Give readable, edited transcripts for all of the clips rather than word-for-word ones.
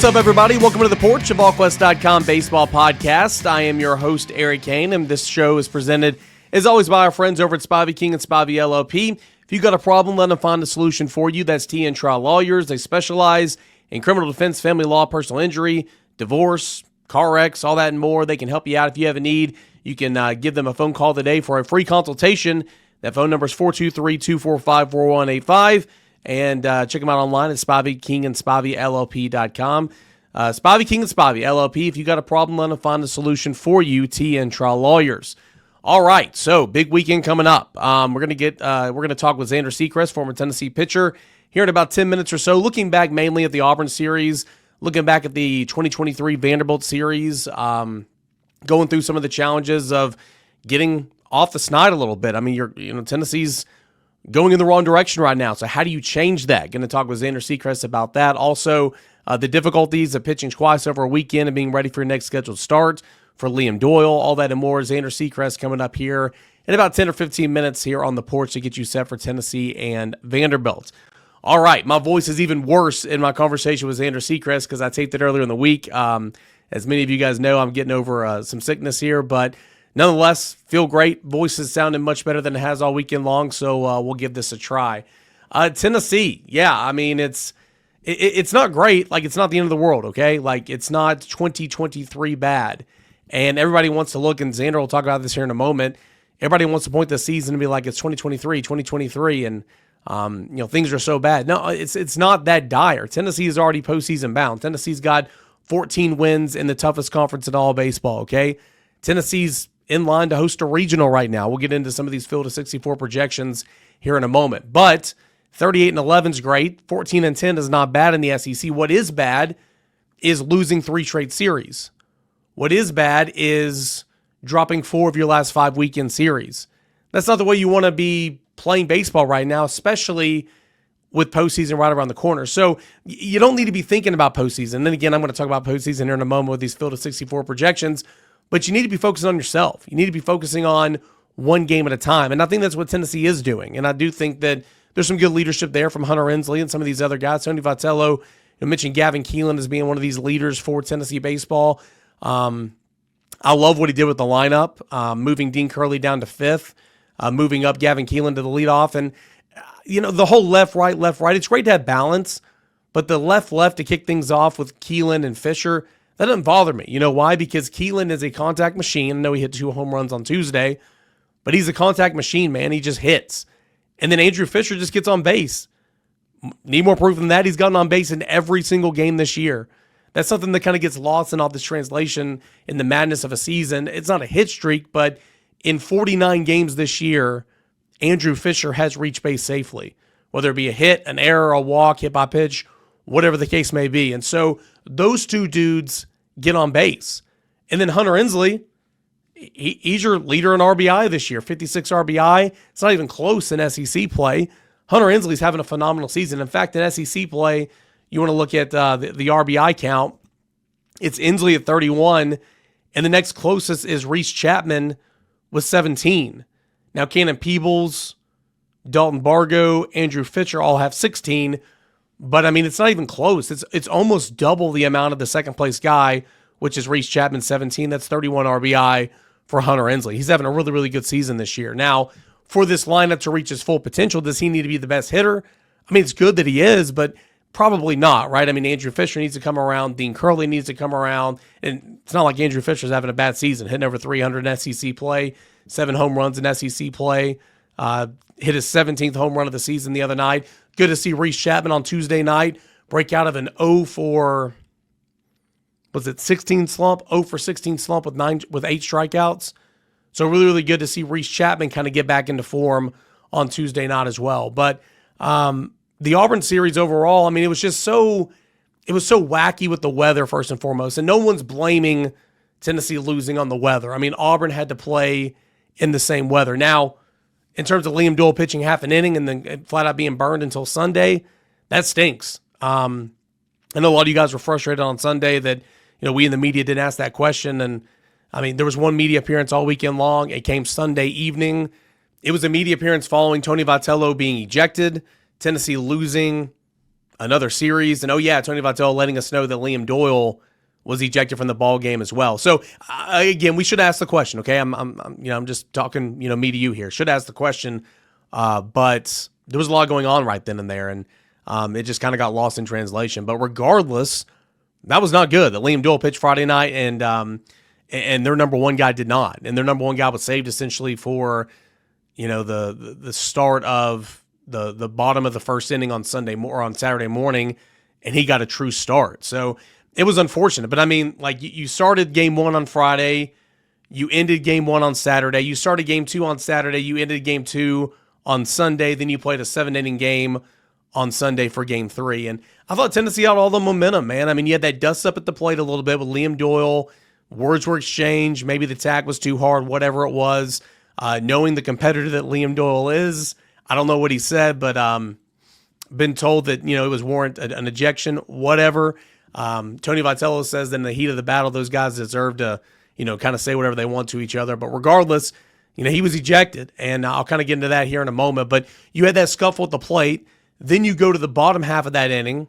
What's up, everybody? Welcome to the Porch, a Volquest.com baseball podcast. I am your host, Eric Kane, and this show is presented, as always, by our friends over at Spivey King and Spivey LLP. If you got a problem, let them find a solution for you. That's T&N Trial Lawyers. They specialize in criminal defense, family law, personal injury, divorce, car wrecks, all that and more. They can help you out if you have a need. You can give them a phone call today for a free consultation. That phone number is 423-245-4185. And check them out online at Spivey King and Spivey LLP.com. Spivey King and Spivey LLP. If you got a problem, let them find a solution for you. T&N Trial Lawyers. All right, so big weekend coming up. We're gonna talk with Xander Sechrist, former Tennessee pitcher, here in about 10 minutes or so. Looking back mainly at the Auburn series, looking back at the 2023 Vanderbilt series, going through some of the challenges of getting off the snide a little bit. I mean, Tennessee's going in the wrong direction right now. So how do you change that? Going to talk with Xander Sechrist about that. Also, the difficulties of pitching twice over a weekend and being ready for your next scheduled start for Liam Doyle, all that and more. Xander Sechrist coming up here in about 10 or 15 minutes here on the Porch to get you set for Tennessee and Vanderbilt. All right, my voice is even worse in my conversation with Xander Sechrist because I taped it earlier in the week. As many of you guys know, I'm getting over some sickness here, but nonetheless, feel great. Voice is sounding much better than it has all weekend long, so we'll give this a try. Tennessee, yeah, I mean, it's not great. Like, it's not the end of the world, okay? Like, it's not 2023 bad. And everybody wants to look, and Zander will talk about this here in a moment, everybody wants to point the season and be like, it's 2023, and things are so bad. No, it's not that dire. Tennessee is already postseason bound. Tennessee's got 14 wins in the toughest conference in all baseball, okay? Tennessee's in line to host a regional right now. We'll get into some of these Field of 64 projections here in a moment. But 38-11 is great. 14-10 is not bad in the SEC. What is bad is losing 3 straight series. What is bad is dropping 4 of your last 5 weekend series. That's not the way you want to be playing baseball right now, especially with postseason right around the corner. So you don't need to be thinking about postseason. And then again, I'm going to talk about postseason here in a moment with these Field of 64 projections. But you need to be focusing on yourself. You need to be focusing on one game at a time. And I think that's what Tennessee is doing. And I do think that there's some good leadership there from Hunter Ensley and some of these other guys. Tony Vitello, mentioned Gavin Keelan as being one of these leaders for Tennessee baseball. I love what he did with the lineup, moving Dean Curley down to 5th, moving up Gavin Keelan to the leadoff. And, the whole left, right, it's great to have balance. But the left to kick things off with Keelan and Fisher, that doesn't bother me. You know why? Because Keelan is a contact machine. I know he hit 2 home runs on Tuesday, but he's a contact machine, man. He just hits. And then Andrew Fisher just gets on base. Need more proof than that? He's gotten on base in every single game this year. That's something that kind of gets lost in all this translation in the madness of a season. It's not a hit streak, but in 49 games this year, Andrew Fisher has reached base safely, whether it be a hit, an error, a walk, hit by pitch, whatever the case may be. And so those 2 dudes get on base. And then Hunter Ensley, he's your leader in RBI this year, 56 RBI. It's not even close in SEC play. Hunter Ensley's having a phenomenal season. In fact, in SEC play, you want to look at the RBI count. It's Ensley at 31, and the next closest is Reese Chapman with 17. Now, Cannon Peebles, Dalton Bargo, Andrew Fisher all have 16. But, I mean, it's not even close. It's almost double the amount of the second-place guy, which is Reese Chapman, 17. That's 31 RBI for Hunter Ensley. He's having a really, really good season this year. Now, for this lineup to reach his full potential, does he need to be the best hitter? I mean, it's good that he is, but probably not, right? I mean, Andrew Fisher needs to come around. Dean Curley needs to come around. And it's not like Andrew Fisher's having a bad season, hitting over 300 in SEC play, 7 home runs in SEC play, hit his 17th home run of the season the other night. Good to see Reese Chapman on Tuesday night break out of an 0 for 16 slump? 0 for 16 slump with 8 strikeouts. So really, really good to see Reese Chapman kind of get back into form on Tuesday night as well. But the Auburn series overall, I mean, it was so wacky with the weather first and foremost. And no one's blaming Tennessee losing on the weather. I mean, Auburn had to play in the same weather. Now, in terms of Liam Doyle pitching half an inning and then flat out being burned until Sunday, that stinks. I know a lot of you guys were frustrated on Sunday that, we in the media didn't ask that question. And, I mean, there was one media appearance all weekend long. It came Sunday evening. It was a media appearance following Tony Vitello being ejected, Tennessee losing another series. And, oh, yeah, Tony Vitello letting us know that Liam Doyle was ejected from the ball game as well. So, again, we should ask the question, okay? I'm just talking, me to you here. Should ask the question, but there was a lot going on right then and there, and it just kind of got lost in translation. But regardless, that was not good that Liam Doyle pitched Friday night, and their number one guy did not. And their number one guy was saved essentially for, the start of the bottom of the first inning on Saturday morning, and he got a true start. So it was unfortunate. But I mean, like, you started game one on Friday, you ended game one on Saturday, you started game two on Saturday, you ended game two on Sunday, then you played a 7-inning game on Sunday for game three. And I thought Tennessee had all the momentum, man. I mean, you had that dust up at the plate a little bit with Liam Doyle. Words were exchanged. Maybe the tag was too hard, whatever it was. Knowing the competitor that Liam Doyle is, I don't know what he said, but been told that, it was warrant an ejection, whatever. Tony Vitello says that in the heat of the battle, those guys deserve to, kind of say whatever they want to each other. But regardless, he was ejected, and I'll kind of get into that here in a moment. But you had that scuffle at the plate. Then you go to the bottom half of that inning,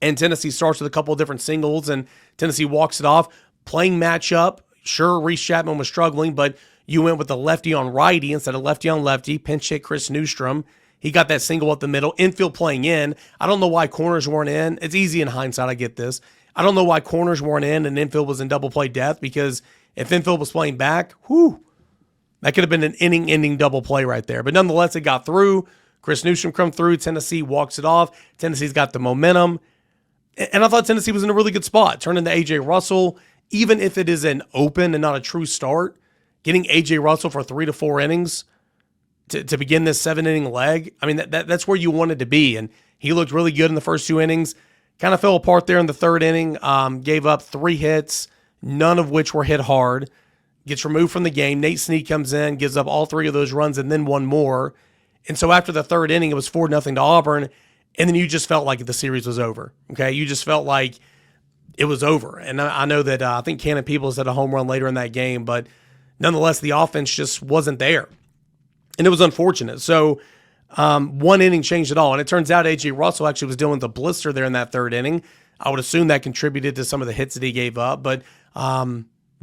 and Tennessee starts with a couple of different singles, and Tennessee walks it off. Playing matchup, sure, Reese Chapman was struggling, but you went with the lefty on righty instead of lefty on lefty. Pinch hit Chris Newstrom. He got that single up the middle. Infield playing in. I don't know why corners weren't in. It's easy in hindsight, I get this. I don't know why corners weren't in and infield was in double play death, because if infield was playing back, that could have been an inning-ending double play right there. But nonetheless, it got through. Chris Newstrom come through. Tennessee walks it off. Tennessee's got the momentum. And I thought Tennessee was in a really good spot. Turning to A.J. Russell, even if it is an open and not a true start, getting A.J. Russell for 3 to 4 innings to begin this 7-inning leg, I mean, that's where you wanted to be. And he looked really good in the first 2 innings. Kind of fell apart there in the third inning. Gave up 3 hits, none of which were hit hard. Gets removed from the game. Nate Snead comes in, gives up all 3 of those runs, and then 1 more. And so after the third inning, it was 4-0 to Auburn, and then you just felt like the series was over. Okay, you just felt like it was over. And I know that I think Cannon Peoples had a home run later in that game, but nonetheless, the offense just wasn't there, and it was unfortunate. So 1 inning changed it all, and it turns out A.J. Russell actually was dealing with a blister there in that third inning. I would assume that contributed to some of the hits that he gave up, but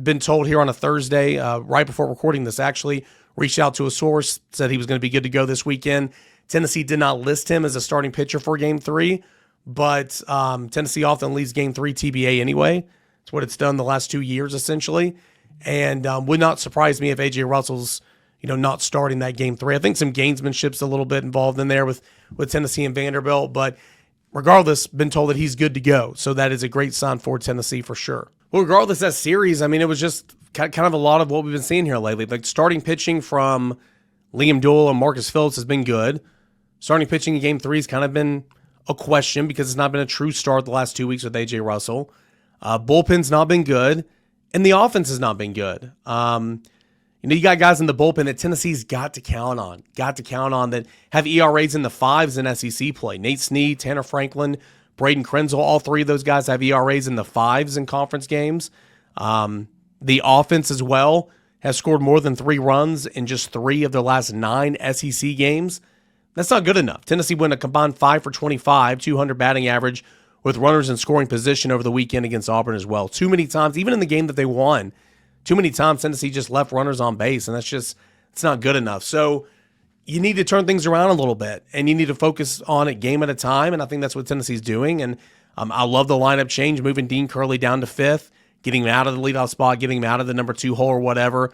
been told here on a Thursday, right before recording this, actually reached out to a source, said he was going to be good to go this weekend. Tennessee did not list him as a starting pitcher for Game 3, but Tennessee often leaves Game 3 TBA anyway. It's what it's done the last 2 years, essentially, and would not surprise me if A.J. Russell's not starting that Game 3. I think some gamesmanship's a little bit involved in there with Tennessee and Vanderbilt, but regardless, been told that he's good to go, so that is a great sign for Tennessee for sure. Well, regardless of that series, I mean, it was just kind of a lot of what we've been seeing here lately. Like, starting pitching from Liam Doyle and Marcus Phillips has been good. Starting pitching in Game 3 has kind of been a question because it's not been a true start the last 2 weeks with A.J. Russell. Bullpen's not been good, and the offense has not been good. You got guys in the bullpen that Tennessee's got to count on that have ERAs in the 5s in SEC play. Nate Snead, Tanner Franklin, Braden Krenzel, all 3 of those guys have ERAs in the 5s in conference games. The offense as well has scored more than 3 runs in just 3 of their last 9 SEC games. That's not good enough. Tennessee went a combined 5 for 25, 200 batting average with runners in scoring position over the weekend against Auburn as well. Too many times, even in the game that they won, too many times Tennessee just left runners on base, and it's not good enough. So you need to turn things around a little bit, and you need to focus on it game at a time, and I think that's what Tennessee's doing. And I love the lineup change, moving Dean Curley down to 5th, getting him out of the leadoff spot, getting him out of the number 2 hole or whatever.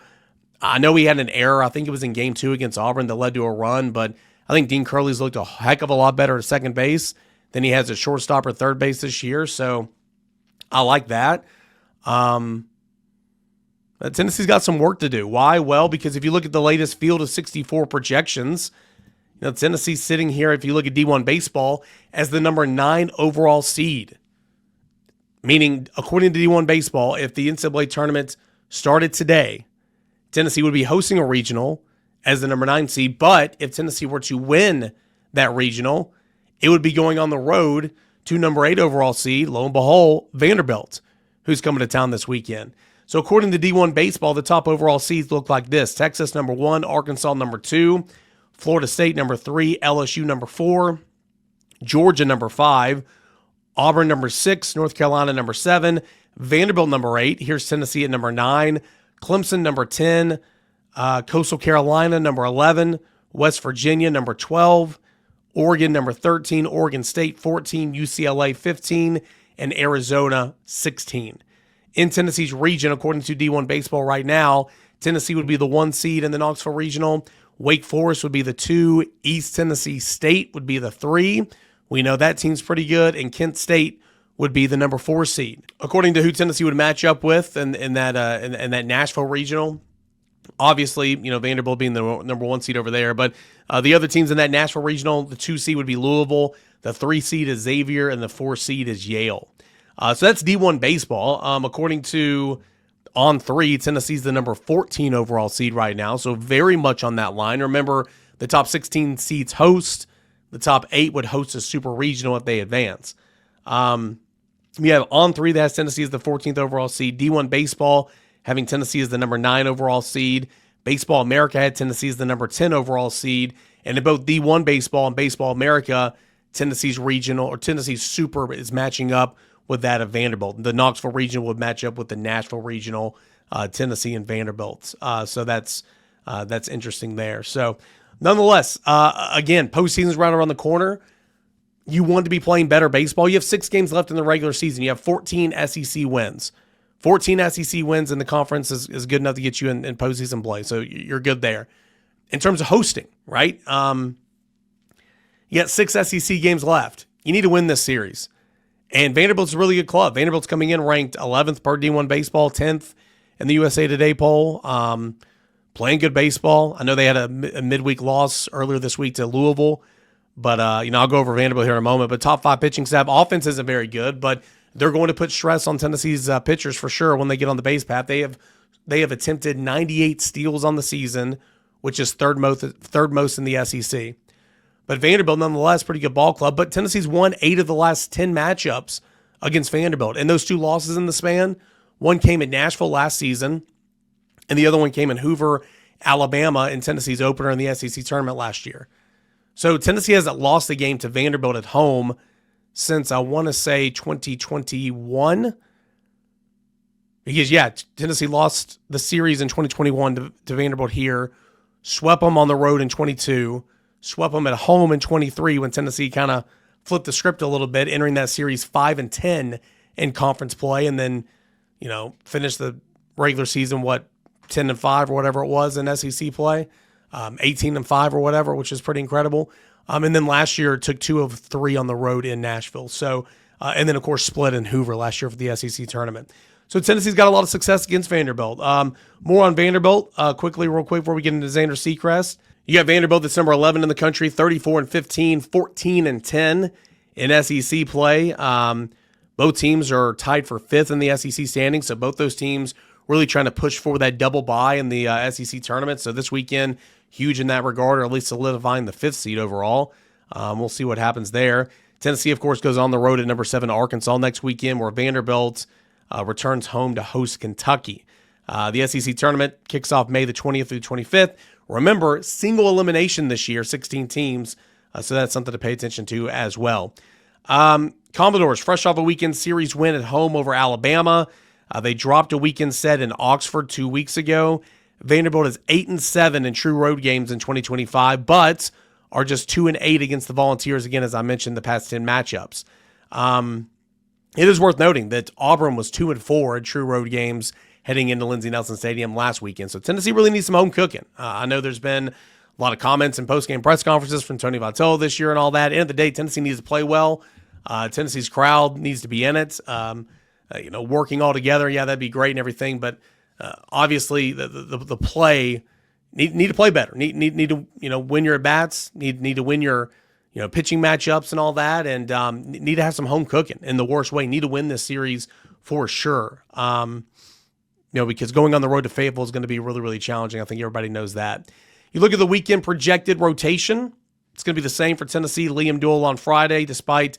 I know he had an error. I think it was in Game 2 against Auburn that led to a run, but I think Dean Curley's looked a heck of a lot better at second base than he has at shortstop or third base this year, so I like that. Tennessee's got some work to do. Why? Well, because if you look at the latest Field of 64 projections, Tennessee's sitting here, if you look at D1 baseball, as the number 9 overall seed. Meaning, according to D1 baseball, if the NCAA tournament started today, Tennessee would be hosting a regional as the number 9 seed. But if Tennessee were to win that regional, it would be going on the road to number 8 overall seed, lo and behold, Vanderbilt, who's coming to town this weekend. So according to D1 baseball, the top overall seeds look like this: Texas number 1, Arkansas number 2, Florida State number 3, LSU number 4, Georgia number 5, Auburn number 6, North Carolina number 7, Vanderbilt number 8. Here's Tennessee at number 9, Clemson number 10, Coastal Carolina number 11, West Virginia number 12, Oregon number 13, Oregon State 14, UCLA 15, and Arizona 16. In Tennessee's region, according to D1 Baseball right now, Tennessee would be the 1 seed in the Knoxville Regional. Wake Forest would be the 2. East Tennessee State would be the 3. We know that team's pretty good. And Kent State would be the number 4 seed. According to who Tennessee would match up with in that Nashville Regional, obviously, Vanderbilt being the number 1 seed over there. But the other teams in that Nashville Regional, the 2 seed would be Louisville, the 3 seed is Xavier, and the 4 seed is Yale. So that's D1 Baseball. According to On3, Tennessee's the number 14 overall seed right now, so very much on that line. Remember, the top 16 seeds host. The top 8 would host a super regional if they advance. We have On3 that has Tennessee as the 14th overall seed. D1 Baseball having Tennessee as the number 9 overall seed. Baseball America had Tennessee as the number 10 overall seed. And in both D1 Baseball and Baseball America, Tennessee's regional or Tennessee's super is matching up with that of Vanderbilt. The Knoxville Regional would match up with the Nashville Regional, Tennessee and Vanderbilt. So that's interesting there. So nonetheless, again, postseason's right around the corner. You want to be playing better baseball. You have 6 games left in the regular season. You have 14 SEC wins. 14 SEC wins in the conference is good enough to get you in postseason play. So you're good there. In terms of hosting, right? You got 6 SEC games left. You need to win this series. And Vanderbilt's a really good club. Vanderbilt's coming in ranked 11th per D1 Baseball, 10th in the USA Today poll. Playing good baseball. I know they had a midweek loss earlier this week to Louisville. But, I'll go over Vanderbilt here in a moment. But top 5 pitching staff. Offense isn't very good, but they're going to put stress on Tennessee's pitchers for sure when they get on the base path. They have attempted 98 steals on the season, which is third most in the SEC. But Vanderbilt, nonetheless, pretty good ball club. But Tennessee's won 8 of the last 10 matchups against Vanderbilt. And those 2 losses in the span, one came at Nashville last season, and the other one came in Hoover, Alabama, in Tennessee's opener in the SEC tournament last year. So Tennessee hasn't lost a game to Vanderbilt at home since, I want to say, 2021. Because, Tennessee lost the series in 2021 to Vanderbilt here, swept them on the road in 22, swept them at home in 23 when Tennessee kind of flipped the script a little bit, entering that series 5-10 in conference play, and then, finished the regular season, 10-5 or whatever it was in SEC play, 18-5 or whatever, which is pretty incredible. And then last year took 2 of 3 on the road in Nashville. So, and then of course split in Hoover last year for the SEC tournament. So Tennessee's got a lot of success against Vanderbilt. More on Vanderbilt real quick before we get into Xander Sechrist. You got Vanderbilt that's number 11 in the country, 34-15, 14-10 in SEC play. Both teams are tied for 5th in the SEC standings, so both those teams really trying to push for that double bye in the SEC tournament. So this weekend, huge in that regard, or at least solidifying the 5th seed overall. We'll see what happens there. Tennessee, of course, goes on the road at number 7 Arkansas next weekend, where Vanderbilt returns home to host Kentucky. The SEC tournament kicks off May the 20th through 25th. Remember, single elimination this year, 16 teams, so that's something to pay attention to as well. Commodores, fresh off a weekend series win at home over Alabama. They dropped a weekend set in Oxford 2 weeks ago. Vanderbilt is 8-7 in true road games in 2025, but are just 2-8 against the Volunteers, again, as I mentioned, the past 10 matchups. It is worth noting that Auburn was 2-4 in true road games heading into Lindsey Nelson Stadium last weekend. So Tennessee really needs some home cooking. I know there's been a lot of comments and post-game press conferences from Tony Vitello this year and all that. End of the day, Tennessee needs to play well. Tennessee's crowd needs to be in it. Working all together, that'd be great and everything. But obviously, the play need to play better. Need to win your at bats. Need to win your pitching matchups and all that, and need to have some home cooking in the worst way. Need to win this series for sure. Because going on the road to Fayetteville is going to be really, really challenging. I think everybody knows that. You look at the weekend projected rotation. It's going to be the same for Tennessee. Liam Doyle on Friday, despite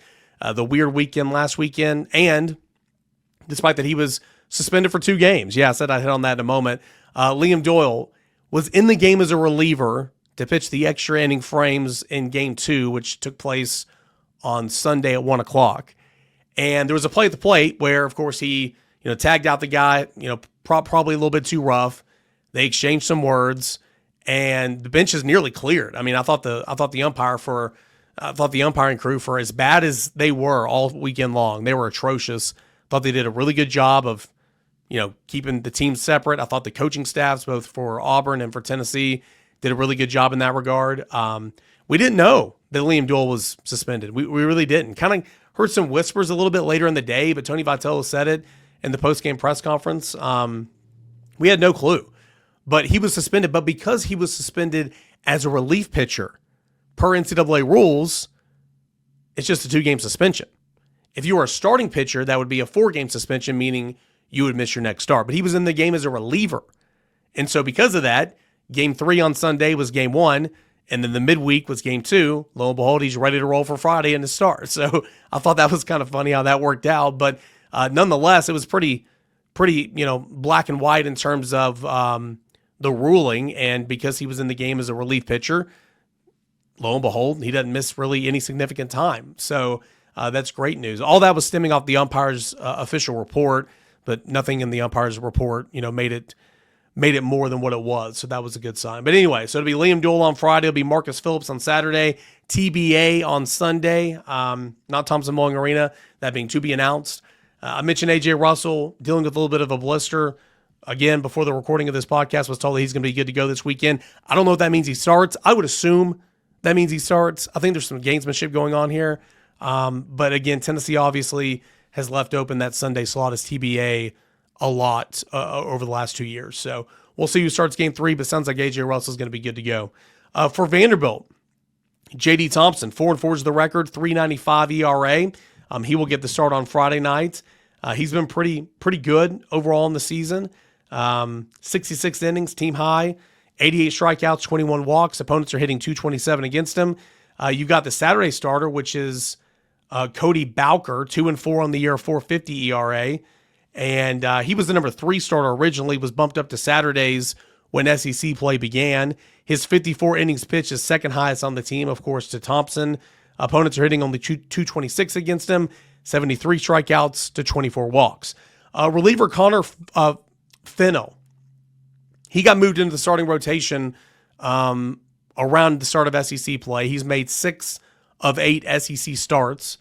the weird weekend last weekend, and despite that he was suspended for 2 games. I said I'd hit on that in a moment. Liam Doyle was in the game as a reliever to pitch the extra inning frames in Game 2, which took place on Sunday at 1 o'clock. And there was a play at the plate where, of course, he tagged out the guy, probably a little bit too rough. They exchanged some words, and the bench is nearly cleared. I mean, I thought the umpiring crew, for as bad as they were all weekend long, they were atrocious. Thought they did a really good job of, keeping the teams separate. I thought the coaching staffs, both for Auburn and for Tennessee, did a really good job in that regard. We didn't know that Liam Doyle was suspended. We really didn't. Kind of heard some whispers a little bit later in the day, but Tony Vitello said it in the post-game press conference. We had no clue. But he was suspended. But because he was suspended as a relief pitcher, per NCAA rules, it's just a 2-game suspension. If you were a starting pitcher, that would be a 4-game suspension, meaning you would miss your next start. But he was in the game as a reliever. And so because of that, Game 3 on Sunday was Game 1, and then the midweek was Game 2. Lo and behold, he's ready to roll for Friday in the start. So I thought that was kind of funny how that worked out. But nonetheless, it was pretty, black and white in terms of the ruling. And because he was in the game as a relief pitcher, lo and behold, he doesn't miss really any significant time. So that's great news. All that was stemming off the umpire's official report, but nothing in the umpire's report, made it more than what it was. So that was a good sign. But anyway, so it'll be Liam Doyle on Friday. It'll be Marcus Phillips on Saturday. TBA on Sunday. Not Thompson Bowling Arena, that being to be announced. I mentioned AJ Russell dealing with a little bit of a blister. Again, before the recording of this podcast, was told that he's going to be good to go this weekend. I don't know if that means he starts. I would assume that means he starts. I think there's some gamesmanship going on here. But again, Tennessee obviously has left open that Sunday slot as TBA a lot over the last 2 years. So we'll see who starts Game 3, but sounds like A.J. Russell is going to be good to go. For Vanderbilt, J.D. Thompson, 4-4 is the record, 3.95 ERA. He will get the start on Friday night. He's been pretty good overall in the season. 66 innings, team high, 88 strikeouts, 21 walks. Opponents are hitting 227 against him. You've got the Saturday starter, which is Cody Bowker, 2-4 on the year, 4.50 ERA. And he was the number 3 starter originally, was bumped up to Saturdays when SEC play began. His 54 innings pitched is second highest on the team, of course, to Thompson. Opponents are hitting only 226 against him, 73 strikeouts to 24 walks. Reliever Connor Fennell, he got moved into the starting rotation around the start of SEC play. He's made 6 of 8 SEC starts.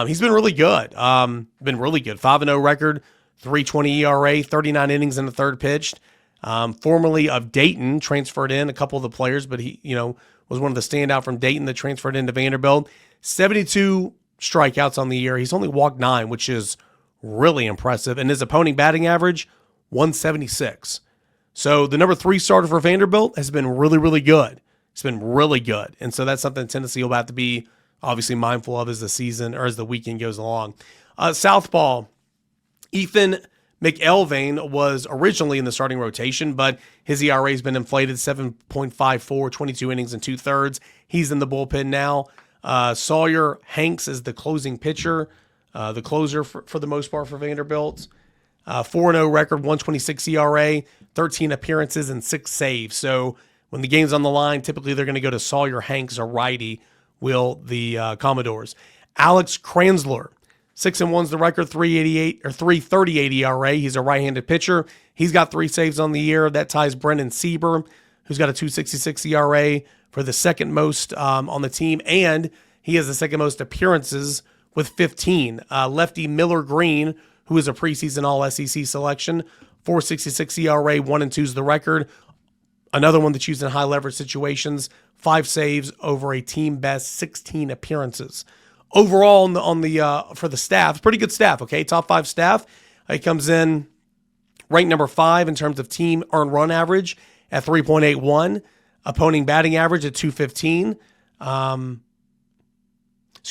He's been really good. 5-0 record, 3.20 ERA, 39 innings in the third pitched. Formerly of Dayton, transferred in a couple of the players, but he, was one of the standout from Dayton that transferred into Vanderbilt. 72 strikeouts on the year. He's only walked 9, which is really impressive. And his opponent batting average, 176. So the number 3 starter for Vanderbilt has been really, really good. It's been really good. And so that's something Tennessee will have to be obviously mindful of as the season or as the weekend goes along. Southpaw, Ethan McElvain was originally in the starting rotation, but his ERA has been inflated, 7.54, 22 innings and 2/3. He's in the bullpen now. Sawyer Hanks is the closing pitcher, the closer for the most part for Vanderbilt. 4-0 record, 126 ERA, 13 appearances and 6 saves. So when the game's on the line, typically they're going to go to Sawyer Hanks, a righty, will the Commodores. Alex Kranzler, 6-1's the record, 338 ERA. He's a right-handed pitcher. He's got 3 saves on the year. That ties Brendan Sieber, who's got a 2.66 ERA for the second most on the team, and he has the second most appearances with 15. Lefty Miller Green, who is a preseason All-SEC selection, 4.66 ERA, 1-2's the record. Another one that's used in high leverage situations, 5 saves over a team best 16 appearances. Overall for the staff, pretty good staff, okay? Top 5 staff. He comes in ranked number 5 in terms of team earned run average at 3.81. Opponent batting average at 215.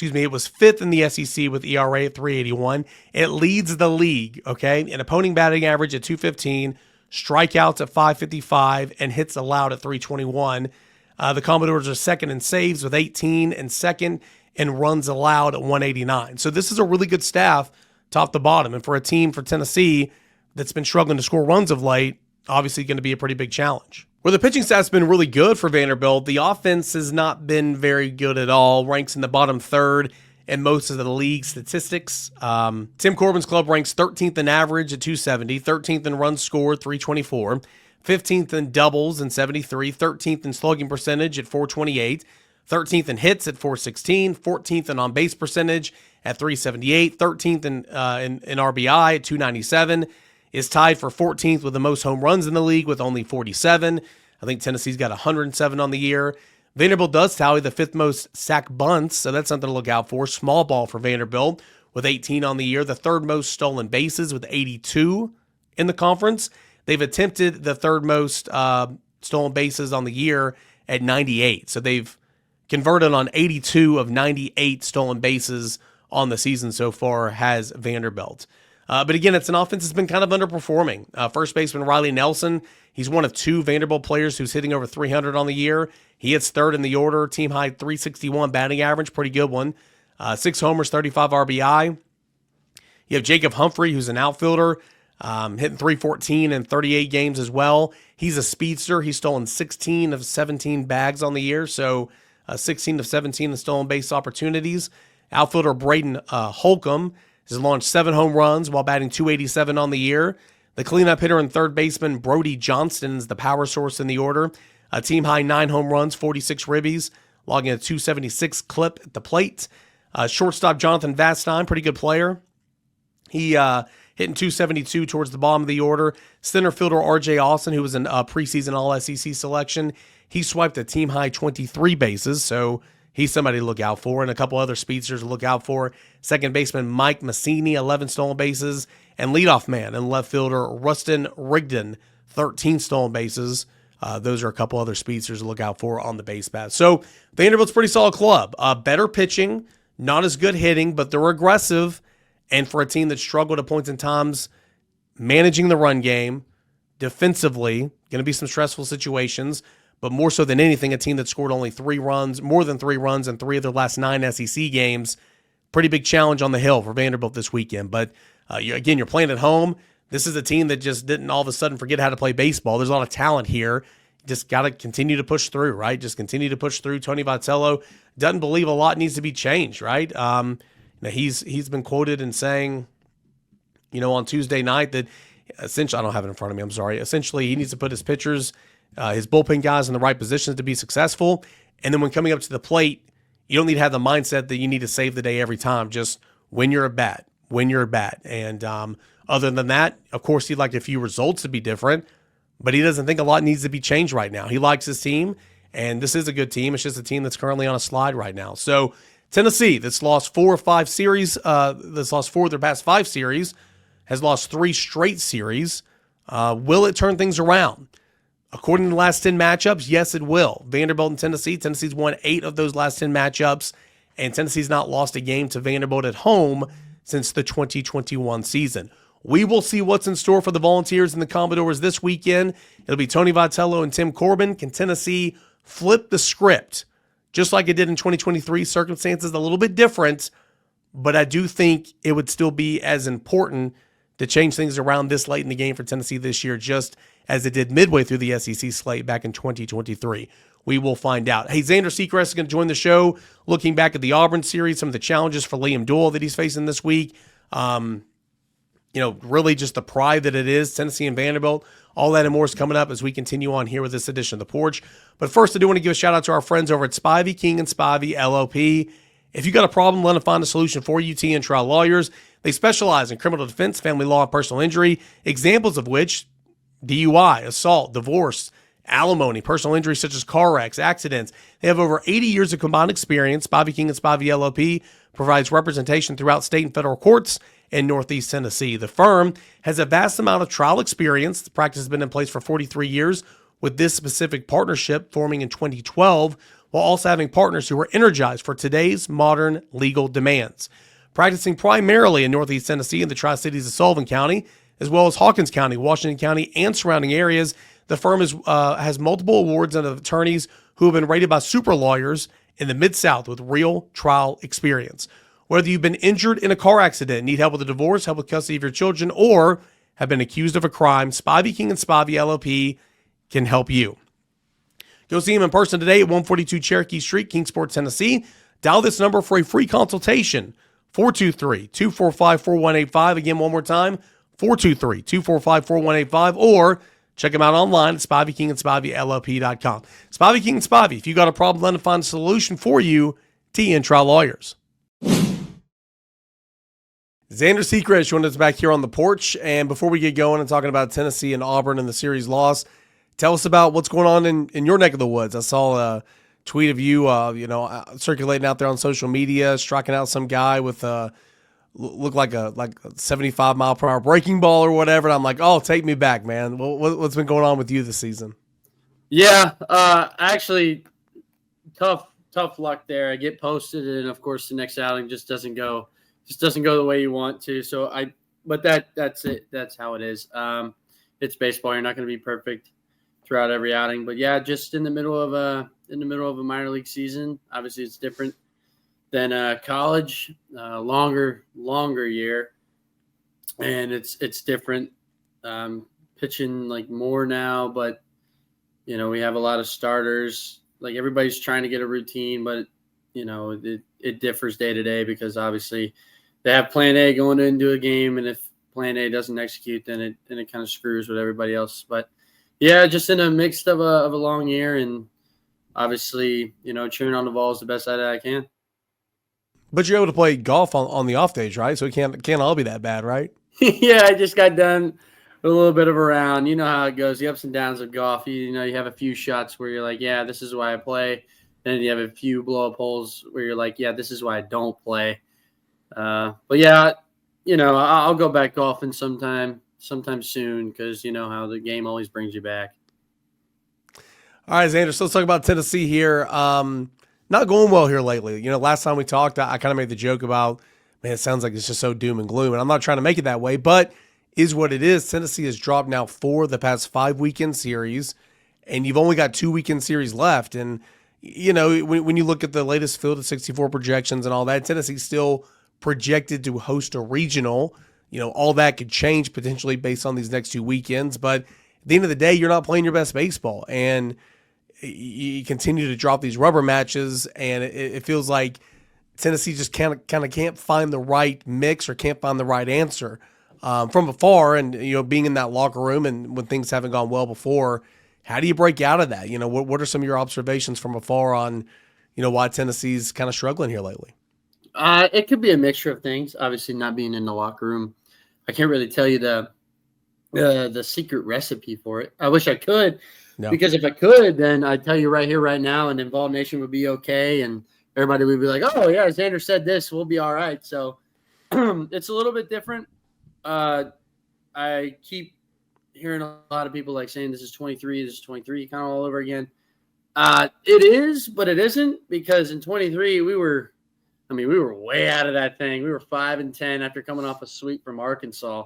It was 5th in the SEC with ERA at 381. It leads the league, okay? An opponent batting average at 215, strikeouts at 555, and hits allowed at 321. The Commodores are second in saves with 18 and second in runs allowed at 189. So this is a really good staff top to bottom. And for a team for Tennessee that's been struggling to score runs of late, obviously going to be a pretty big challenge. Where the pitching staff's been really good for Vanderbilt, the offense has not been very good at all. Ranks in the bottom third in most of the league statistics. Tim Corbin's club ranks 13th in average at 270, 13th in runs scored, 324, 15th in doubles in 73, 13th in slugging percentage at 428, 13th in hits at 416, 14th in on-base percentage at 378, 13th in RBI at 297, is tied for 14th with the most home runs in the league with only 47. I think Tennessee's got 107 on the year. Vanderbilt does tally the 5th most sack bunts, so that's something to look out for. Small ball for Vanderbilt with 18 on the year. The 3rd most stolen bases with 82 in the conference. They've attempted the 3rd most stolen bases on the year at 98. So they've converted on 82 of 98 stolen bases on the season so far has Vanderbilt. But again, it's an offense that's been kind of underperforming. First baseman Riley Nelson, he's one of 2 Vanderbilt players who's hitting over 300 on the year. He hits 3rd in the order, team high 361 batting average, pretty good one. 6 homers, 35 RBI. You have Jacob Humphrey, who's an outfielder, hitting 314 in 38 games as well. He's a speedster. He's stolen 16 of 17 bags on the year, so 16 of 17 in stolen base opportunities. Outfielder Braden Holcomb has launched 7 home runs while batting 287 on the year. The cleanup hitter and 3rd baseman Brody Johnston is the power source in the order. A team high 9 home runs, 46 ribbies, logging a 276 clip at the plate. Shortstop Jonathan Vastine, pretty good player. He hitting 272 towards the bottom of the order. Center fielder R.J. Austin, who was an preseason All-SEC selection, he swiped a team high 23 bases, so he's somebody to look out for, and a couple other speedsters to look out for. Second baseman Mike Massini, 11 stolen bases, and leadoff man and left fielder Rustin Rigdon, 13 stolen bases. Those are a couple other speedsters to look out for on the base path. So Vanderbilt's a pretty solid club. Better pitching, not as good hitting, but they're aggressive. And for a team that struggled at points in times managing the run game, defensively, going to be some stressful situations, but more so than anything, a team that scored only 3 runs, more than 3 runs in 3 of their last 9 SEC games. Pretty big challenge on the hill for Vanderbilt this weekend. But you're playing at home. This is a team that just didn't all of a sudden forget how to play baseball. There's a lot of talent here. Just got to continue to push through, right? Just continue to push through. Tony Vitello doesn't believe a lot needs to be changed, right? He's been quoted in saying, on Tuesday night that essentially, I don't have it in front of me, I'm sorry. Essentially, he needs to put his pitchers, his bullpen guys in the right positions to be successful. And then when coming up to the plate, you don't need to have the mindset that you need to save the day every time. Just win your at bat. And other than that, of course, he'd like a few results to be different, but he doesn't think a lot needs to be changed right now. He likes his team, and this is a good team. It's just a team that's currently on a slide right now. So Tennessee, that's lost 4 or 5 series, that's lost 4 of their past 5 series, has lost 3 straight series. Will it turn things around? According to the last 10 matchups, yes, it will. Vanderbilt and Tennessee. Tennessee's won 8 of those last 10 matchups, and Tennessee's not lost a game to Vanderbilt at home since the 2021 season. We will see what's in store for the Volunteers and the Commodores this weekend. It'll be Tony Vitello and Tim Corbin. Can Tennessee flip the script just like it did in 2023? Circumstances a little bit different, but I do think it would still be as important to change things around this late in the game for Tennessee this year, just as it did midway through the SEC slate back in 2023. We will find out. Hey, Xander Sechrist is going to join the show, looking back at the Auburn series, some of the challenges for Liam Doyle that he's facing this week. Really just the pride that it is, Tennessee and Vanderbilt. All that and more is coming up as we continue on here with this edition of The Porch. But first, I do want to give a shout out to our friends over at Spivey, King and Spivey, LLP. If you got a problem, let them find a solution for you. T and Trial Lawyers. They specialize in criminal defense, family law, and personal injury, examples of which DUI, assault, divorce, alimony, personal injuries such as car wrecks, accidents. They have over 80 years of combined experience. Spivey, King and Spivey, LLP provides representation throughout state and federal courts in Northeast Tennessee. The firm has a vast amount of trial experience. The practice has been in place for 43 years, with this specific partnership forming in 2012, while also having partners who are energized for today's modern legal demands. Practicing primarily in Northeast Tennessee and the Tri-Cities of Sullivan County, as well as Hawkins County, Washington County, and surrounding areas, the firm has multiple awards and attorneys who have been rated by super lawyers in the Mid-South with real trial experience. Whether you've been injured in a car accident, need help with a divorce, help with custody of your children, or have been accused of a crime, Spivey, King and Spivey, LLP can help you. Go see him in person today at 142 Cherokee Street, Kingsport, Tennessee. Dial this number for a free consultation, 423-245-4185. Again, one more time, 423-245-4185, or check them out online at Spivey King and SpiveyLLP.com. Spivey King and Spivey, if you got a problem, let them find a solution for you. T&T Lawyers. Xander Sechrist joined us back here on the porch. And before we get going and talking about Tennessee and Auburn and the series loss, tell us about what's going on in your neck of the woods. I saw a tweet of you, circulating out there on social media, striking out some guy with looked like a 75 mile per hour breaking ball or whatever. And I'm like, oh, take me back, man. What's been going on with you this season? Yeah, actually, tough luck there. I get posted, and of course, the next outing just doesn't go the way you want to. But that's it. That's how it is. It's baseball. You're not going to be perfect throughout every outing. But yeah, just in the middle of a minor league season. Obviously, it's different than college, longer year, and it's different. Pitching like more now, but we have a lot of starters. Like everybody's trying to get a routine, but it differs day to day because obviously they have Plan A going into a game, and if Plan A doesn't execute, then it kind of screws with everybody else. But yeah, just in a mix of a long year, and obviously cheering on the balls the best that I can. But you're able to play golf on the off days, right? So it can't all be that bad, right? Yeah, I just got done with a little bit of a round. You know how it goes, the ups and downs of golf. You have a few shots where you're like, yeah, this is why I play. Then you have a few blow-up holes where you're like, yeah, this is why I don't play. But yeah, I'll go back golfing sometime soon because you know how the game always brings you back. All right, Zander, so let's talk about Tennessee here. Not going well here lately. Last time we talked, I kind of made the joke about, man, it sounds like it's just so doom and gloom. And I'm not trying to make it that way, but is what it is. Tennessee has dropped now 4 of the past 5 weekend series, and you've only got 2 weekend series left. And, when you look at the latest field of 64 projections and all that, Tennessee's still projected to host a regional. All that could change potentially based on these next 2 weekends. But at the end of the day, you're not playing your best baseball. And you continue to drop these rubber matches, and it feels like Tennessee just can't find the right mix or can't find the right answer from afar. And being in that locker room and when things haven't gone well before, how do you break out of that? What are some of your observations from afar on why Tennessee's kind of struggling here lately? It could be a mixture of things. Obviously, not being in the locker room, I can't really tell you the secret recipe for it. I wish I could. No. Because if I could, then I'd tell you right here, right now, and Involved Nation would be okay, and everybody would be like, oh, yeah, Xander said this, we'll be all right. So it's a little bit different. I keep hearing a lot of people saying this is 23, kind of all over again. It is, but it isn't, because in 23, we were way out of that thing. We were 5-10 after coming off a sweep from Arkansas,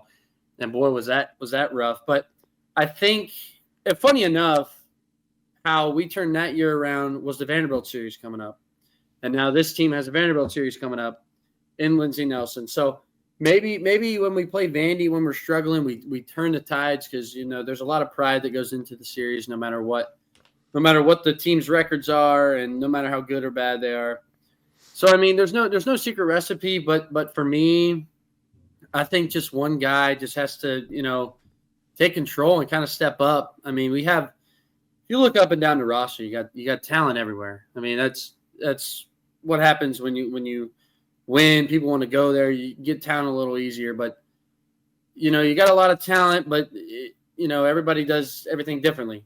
and boy, was that rough. But I think – and funny enough, how we turned that year around was the Vanderbilt series coming up. And now this team has a Vanderbilt series coming up in Lindsey Nelson. So maybe when we play Vandy, when we're struggling, we turn the tides because, there's a lot of pride that goes into the series no matter what the team's records are and no matter how good or bad they are. So, there's no secret recipe, but for me, I think just one guy just has to, take control and kind of step up. We have, if you look up and down the roster, you got talent everywhere. That's what happens when you win. People want to go there. You get talent a little easier, but you got a lot of talent, but everybody does everything differently.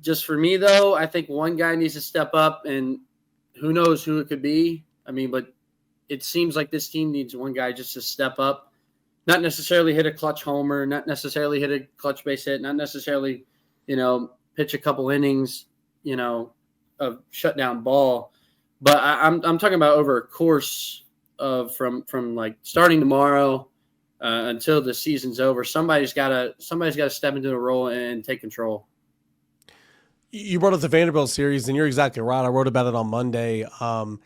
Just for me though, I think one guy needs to step up, and who knows who it could be. But it seems like this team needs one guy just to step up. Not necessarily hit a clutch homer, not necessarily hit a clutch base hit, not necessarily, pitch a couple innings, of shutdown ball. But I'm talking about over a course of from starting tomorrow until the season's over. Somebody's got to step into the role and take control. You brought up the Vanderbilt series, and you're exactly right. I wrote about it on Monday. I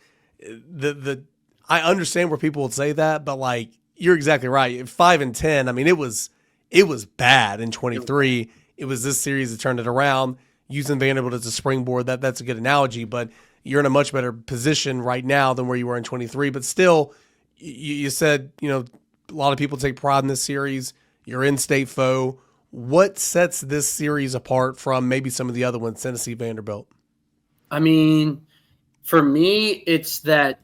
understand where people would say that, but you're exactly right. 5-10. It was bad in 23. It was this series that turned it around. using Vanderbilt as a springboard, that's a good analogy, but you're in a much better position right now than where you were in 23. But still, you said, a lot of people take pride in this series. You're in-state foe. What sets this series apart from maybe some of the other ones, Tennessee, Vanderbilt? I mean, for me, it's that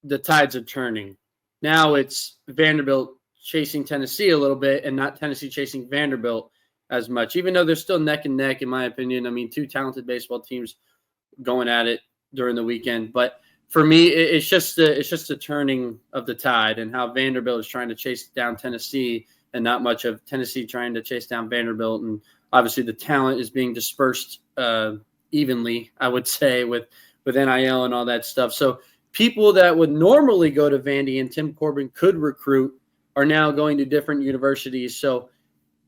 the tides are turning. Now it's Vanderbilt chasing Tennessee a little bit and not Tennessee chasing Vanderbilt as much, even though they're still neck and neck, in my opinion. I mean, two talented baseball teams going at it during the weekend. But for me, it's just the turning of the tide and how Vanderbilt is trying to chase down Tennessee and not much of Tennessee trying to chase down Vanderbilt. And obviously the talent is being dispersed evenly, I would say, with NIL and all that stuff. So people that would normally go to Vandy and Tim Corbin could recruit are now going to different universities. So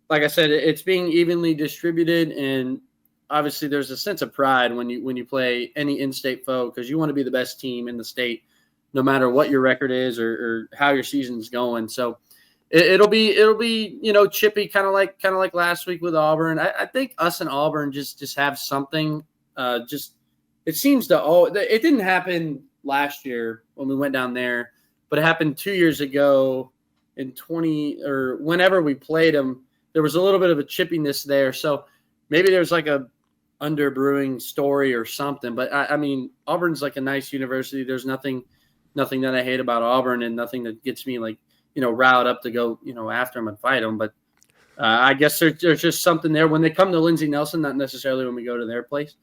like I said, it's being evenly distributed, and obviously there's a sense of pride when you play any in-state foe, because you want to be the best team in the state, no matter what your record is or how your season's going. So it'll be chippy, kind of like last week with Auburn. I think us and Auburn just have something. It seems it didn't happen last year when we went down there, but it happened 2 years ago in 20 or whenever we played them. There was a little bit of a chippiness there. So maybe there's like a underbrewing story or something. But I mean, Auburn's like a nice university. There's nothing that I hate about Auburn, and nothing that gets me riled up to go, after them and fight them. But I guess there's just something there when they come to Lindsey Nelson, not necessarily when we go to their place.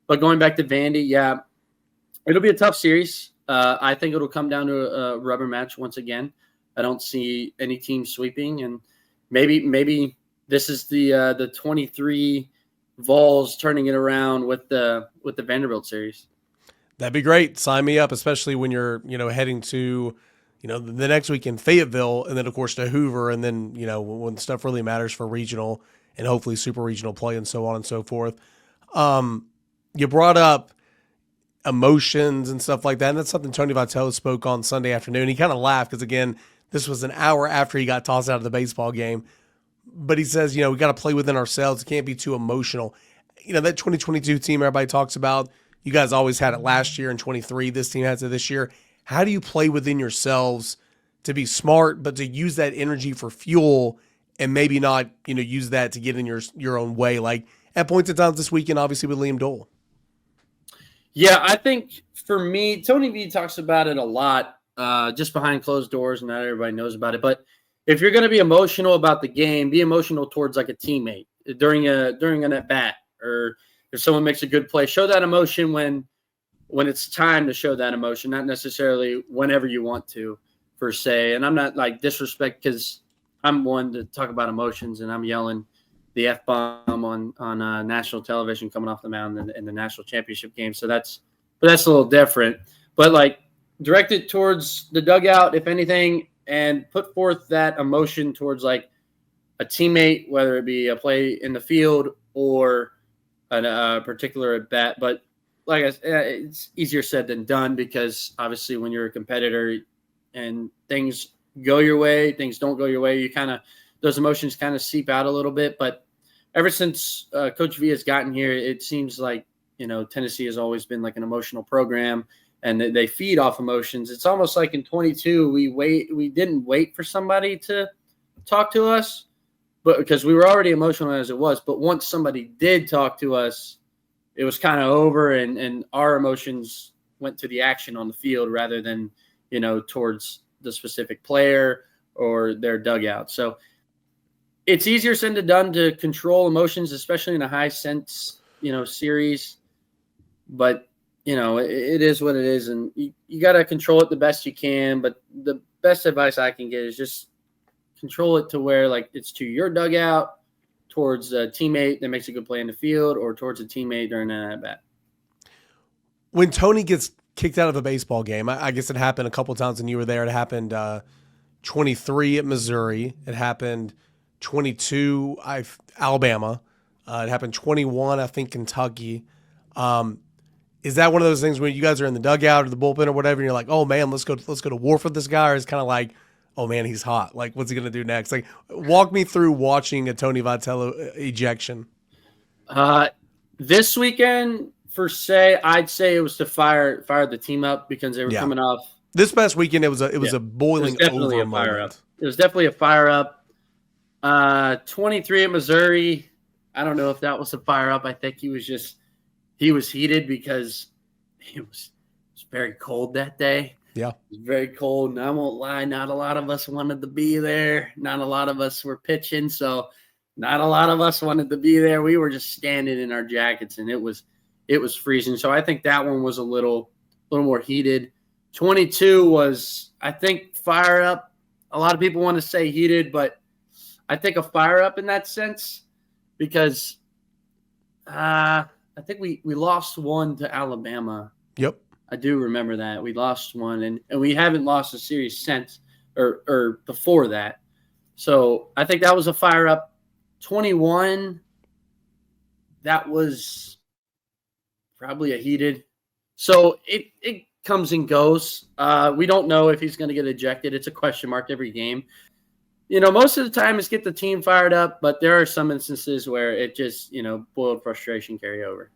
But going back to Vandy, yeah, it'll be a tough series. I think it'll come down to a rubber match once again. I don't see any team sweeping, and maybe this is the 23 Vols turning it around with the Vanderbilt series. That'd be great. Sign me up, especially when you're heading to the next week in Fayetteville, and then of course to Hoover, and then when stuff really matters for regional and hopefully super regional play and so on and so forth. You brought up emotions and stuff like that, and that's something Tony Vitello spoke on Sunday afternoon. He kind of laughed because, again, this was an hour after he got tossed out of the baseball game. But he says, we got to play within ourselves. It can't be too emotional. That 2022 team everybody talks about, you guys always had it last year in 23. This team has it this year. How do you play within yourselves to be smart, but to use that energy for fuel and maybe not, use that to get in your own way? Like at points in time this weekend, obviously with Liam Dole. Yeah, I think for me, Tony V talks about it a lot, just behind closed doors, and not everybody knows about it. But if you're going to be emotional about the game, be emotional towards like a teammate during an at bat, or if someone makes a good play. Show that emotion when it's time to show that emotion, not necessarily whenever you want to, per se. And I'm not like disrespect, because I'm one to talk about emotions, and I'm yelling the F-bomb on national television coming off the mound in the national championship game. So that's a little different. But like direct it towards the dugout, if anything, and put forth that emotion towards like a teammate, whether it be a play in the field or a particular at bat. But like I said, it's easier said than done, because obviously when you're a competitor and things go your way, things don't go your way, those emotions kind of seep out a little bit. But ever since Coach V has gotten here, it seems like, Tennessee has always been like an emotional program, and they feed off emotions. It's almost like in 22, we didn't wait for somebody to talk to us, but because we were already emotional as it was. But once somebody did talk to us, it was kind of over, and our emotions went to the action on the field rather than, towards the specific player or their dugout. So it's easier said than done to control emotions, especially in a high sense, series. But, it is what it is, and you got to control it the best you can. But the best advice I can get is just control it to where, like, it's to your dugout, towards a teammate that makes a good play in the field, or towards a teammate during an at-bat. When Tony gets kicked out of a baseball game, I guess it happened a couple of times when you were there. It happened 23 at Missouri. It happened 22 Alabama. It happened 21, I think, Kentucky. Is that one of those things where you guys are in the dugout or the bullpen or whatever, and you're like, oh man, let's go to war for this guy? Or it's kind of like, oh man, he's hot. Like, what's he gonna do next? Like, walk me through watching a Tony Vitello ejection. This weekend, I'd say it was to fire the team up because they were coming off. This past weekend, it was a boiling over moment. It was definitely a fire up. 23 at Missouri. I don't know if that was a fire up. I think he was heated because it was very cold that day. Yeah. It was very cold, and I won't lie, not a lot of us wanted to be there. Not a lot of us were pitching, so not a lot of us wanted to be there. We were just standing in our jackets, and it was freezing. So I think that one was a little more heated. 22 was, I think, fire up. A lot of people want to say heated, but I think a fire up in that sense because I think we lost one to Alabama. Yep. I do remember that. We lost one, and we haven't lost a series since or before that. So I think that was a fire up. 21, that was probably a heated. So it comes and goes. We don't know if he's going to get ejected. It's a question mark every game. Most of the time it's get the team fired up, but there are some instances where it just, boiled frustration carry over.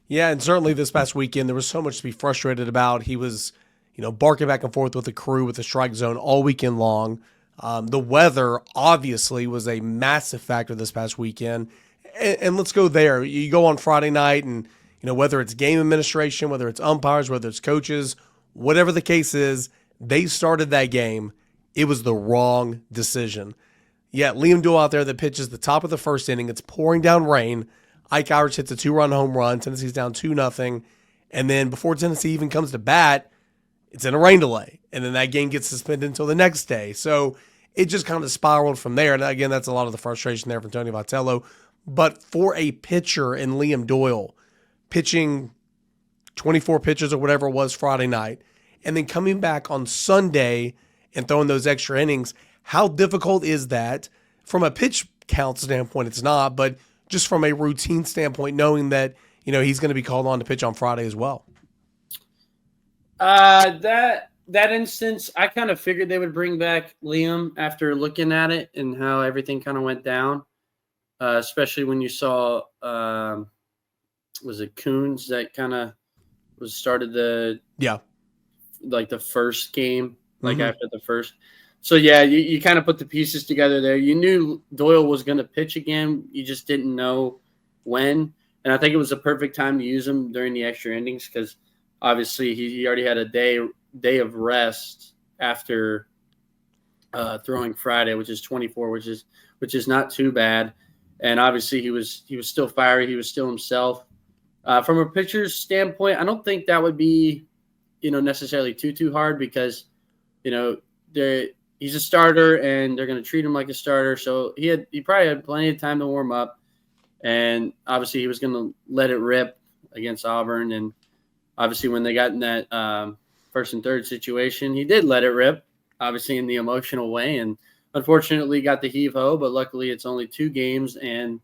Yeah, and certainly this past weekend, there was so much to be frustrated about. He was, barking back and forth with the crew with the strike zone all weekend long. The weather, obviously, was a massive factor this past weekend. And let's go there. You go on Friday night and, whether it's game administration, whether it's umpires, whether it's coaches, whatever the case is, they started that game. It was the wrong decision. Yet Liam Doyle out there that pitches the top of the first inning. It's pouring down rain. Ike Irish hits a 2-run home run. Tennessee's down 2-0. And then before Tennessee even comes to bat, it's in a rain delay. And then that game gets suspended until the next day. So it just kind of spiraled from there. And again, that's a lot of the frustration there from Tony Vitello. But for a pitcher in Liam Doyle, pitching 24 pitches or whatever it was Friday night, and then coming back on Sunday and throwing those extra innings, how difficult is that? From a pitch count standpoint, it's not, but just from a routine standpoint, knowing that, he's going to be called on to pitch on Friday as well. That instance, I kind of figured they would bring back Liam after looking at it and how everything kind of went down, especially when you saw, was it Coons that kind of started the first game, after the first. So, yeah, you kind of put the pieces together there. You knew Doyle was going to pitch again. You just didn't know when. And I think it was the perfect time to use him during the extra innings because obviously he already had a day of rest after throwing Friday, which is 24, which is not too bad. And obviously he was still fiery. He was still himself. From a pitcher's standpoint, I don't think that would be, necessarily too hard because, he's a starter and they're going to treat him like a starter. So he probably had plenty of time to warm up, and obviously he was going to let it rip against Auburn. And obviously when they got in that first and third situation, he did let it rip, obviously in the emotional way, and unfortunately got the heave-ho, but luckily it's only 2 games, and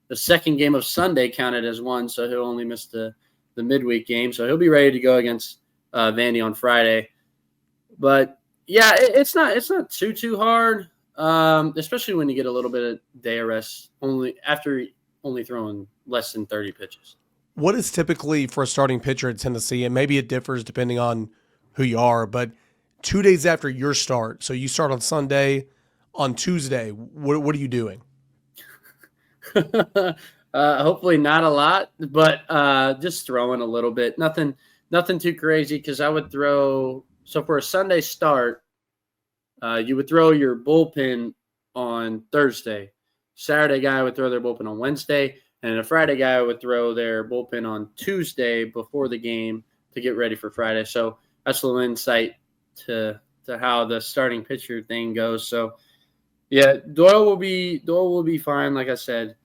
the second game of Sunday counted as 1, so he'll only miss the midweek game. So he'll be ready to go against Vandy on Friday. But yeah, it's not too hard, especially when you get a little bit of day of rest after only throwing less than 30 pitches. What is typically for a starting pitcher at Tennessee, and maybe it differs depending on who you are, but 2 days after your start, so you start on Sunday, on Tuesday, what are you doing? Hopefully not a lot, but just throwing a little bit. Nothing too crazy because I would throw. So for a Sunday start, you would throw your bullpen on Thursday. Saturday guy would throw their bullpen on Wednesday, and a Friday guy would throw their bullpen on Tuesday before the game to get ready for Friday. So that's a little insight to how the starting pitcher thing goes. So yeah, Doyle will be fine. Like I said,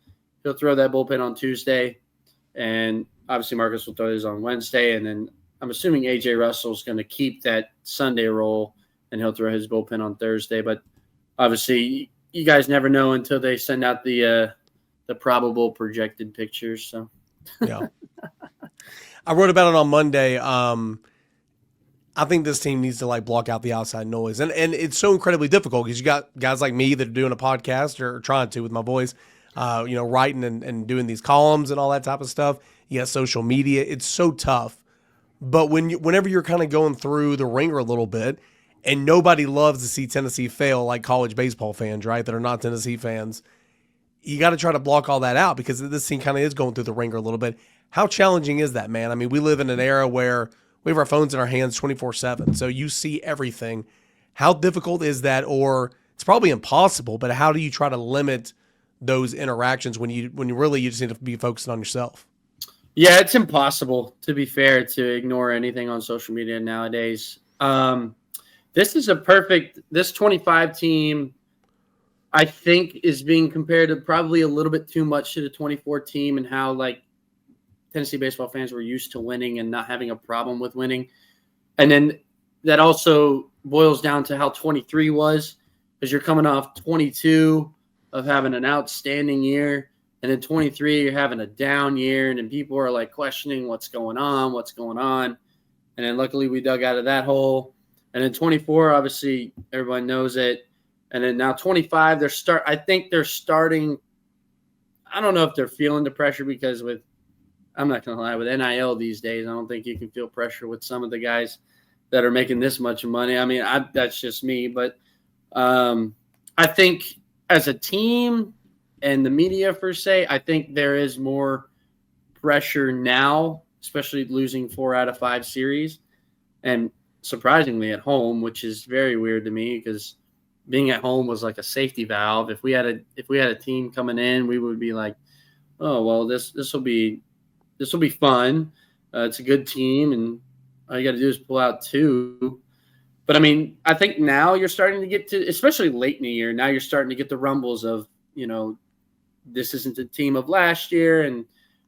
he'll throw that bullpen on Tuesday, and obviously Marcus will throw his on Wednesday, and then I'm assuming A.J. Russell's going to keep that Sunday role, and he'll throw his bullpen on Thursday. But obviously, you guys never know until they send out the probable projected pictures. So, yeah, I wrote about it on Monday. I think this team needs to block out the outside noise, and it's so incredibly difficult because you got guys like me that are doing a podcast or trying to with my voice. writing and doing these columns and all that type of stuff. You got social media. It's so tough. But whenever you're kind of going through the ringer a little bit, and nobody loves to see Tennessee fail, like college baseball fans, right, that are not Tennessee fans, you got to try to block all that out because this team kind of is going through the ringer a little bit. How challenging is that, man? I mean, we live in an era where we have our phones in our hands 24/7, so you see everything. How difficult is that? Or it's probably impossible, but how do you try to limit those interactions when you really you just need to be focusing on yourself? Yeah, it's impossible, to be fair, to ignore anything on social media nowadays. This 25 team, I think, is being compared to probably a little bit too much to the 24 team and how, like, Tennessee baseball fans were used to winning and not having a problem with winning. And then that also boils down to how 23 was, because you're coming off 22 of having an outstanding year. And then 23, you're having a down year, and then people are like questioning what's going on. And then luckily we dug out of that hole. And then 24, obviously everyone knows it. And then now 25, I think they're starting. I don't know if they're feeling the pressure because I'm not going to lie, with NIL these days, I don't think you can feel pressure with some of the guys that are making this much money. I mean, that's just me, but I think as a team and the media per se, I think there is more pressure now, especially losing 4 out of 5 series, and surprisingly at home, which is very weird to me because being at home was like a safety valve. If we had a team coming in, we would be like, oh well, this will be fun. It's a good team, and all you got to do is pull out 2. But I mean, I think now you're starting to get to, especially late in the year, now you're starting to get the rumbles of, this isn't the team of last year, and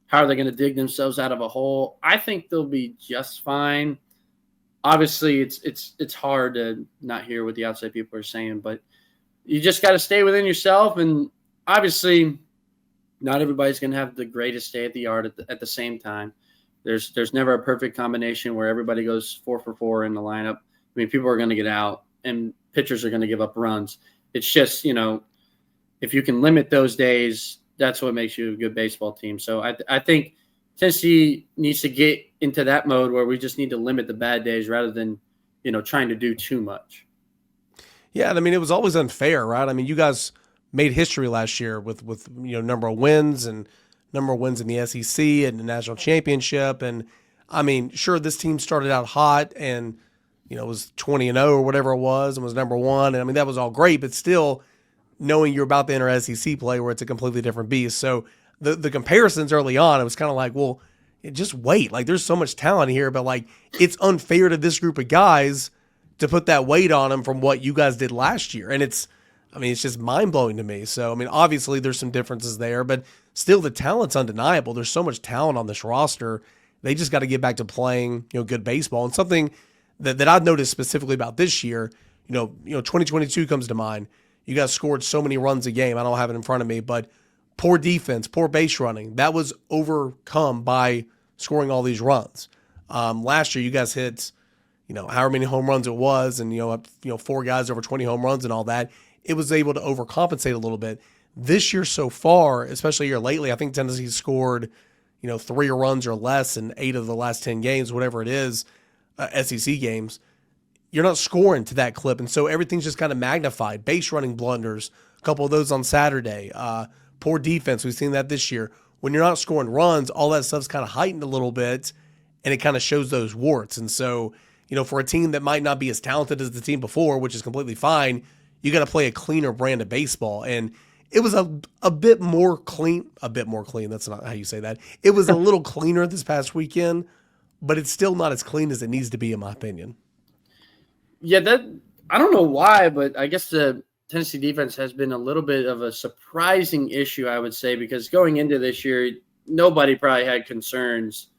how are they going to dig themselves out of a hole? I think they'll be just fine. Obviously, it's hard to not hear what the outside people are saying, but you just got to stay within yourself. And obviously, not everybody's going to have the greatest day at the yard at the same time. There's never a perfect combination where everybody goes 4 for 4 in the lineup. I mean, people are going to get out, and pitchers are going to give up runs. It's just, if you can limit those days, that's what makes you a good baseball team. So I think Tennessee needs to get into that mode where we just need to limit the bad days rather than, trying to do too much. Yeah, I mean, it was always unfair, right? I mean, you guys made history last year with number of wins in the SEC and the national championship. And I mean, sure, this team started out hot and was 20-0 or whatever it was and was number 1. And I mean, that was all great, but still, knowing you're about to enter SEC play where it's a completely different beast. So the comparisons early on, it was kind of like, well, just wait. Like, there's so much talent here, but like, it's unfair to this group of guys to put that weight on them from what you guys did last year. And it's just mind blowing to me. So, I mean, obviously there's some differences there, but still the talent's undeniable. There's so much talent on this roster. They just got to get back to playing, good baseball. And something that I've noticed specifically about this year, 2022 comes to mind. You guys scored so many runs a game. I don't have it in front of me, but poor defense, poor base running, that was overcome by scoring all these runs. Last year, you guys hit, however many home runs it was, and 4 guys over 20 home runs and all that. It was able to overcompensate a little bit. This year so far, especially here lately, I think Tennessee scored, 3 runs or less in 8 of the last 10 games, whatever it is, SEC games. You're not scoring to that clip, and so everything's just kind of magnified. Base running blunders, a couple of those on Saturday. Poor defense, we've seen that this year. When you're not scoring runs, all that stuff's kind of heightened a little bit, and it kind of shows those warts. And so, for a team that might not be as talented as the team before, which is completely fine, you got to play a cleaner brand of baseball. And it was a bit more clean. That's not how you say that. It was a little cleaner this past weekend, but it's still not as clean as it needs to be, in my opinion. Yeah, I don't know why, but I guess the Tennessee defense has been a little bit of a surprising issue, I would say, because going into this year, nobody probably had concerns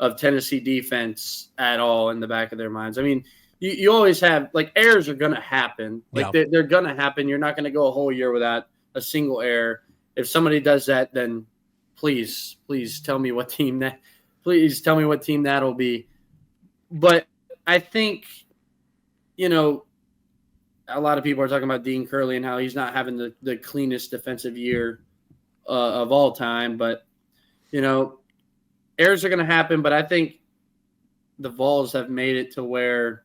of Tennessee defense at all in the back of their minds. I mean, you always have, like, errors are going to happen. Like, yeah. They're going to happen. You're not going to go a whole year without a single error. If somebody does that, then please tell me what team that'll be. But I think, a lot of people are talking about Dean Curley and how he's not having the cleanest defensive year of all time. But, errors are going to happen. But I think the Vols have made it to where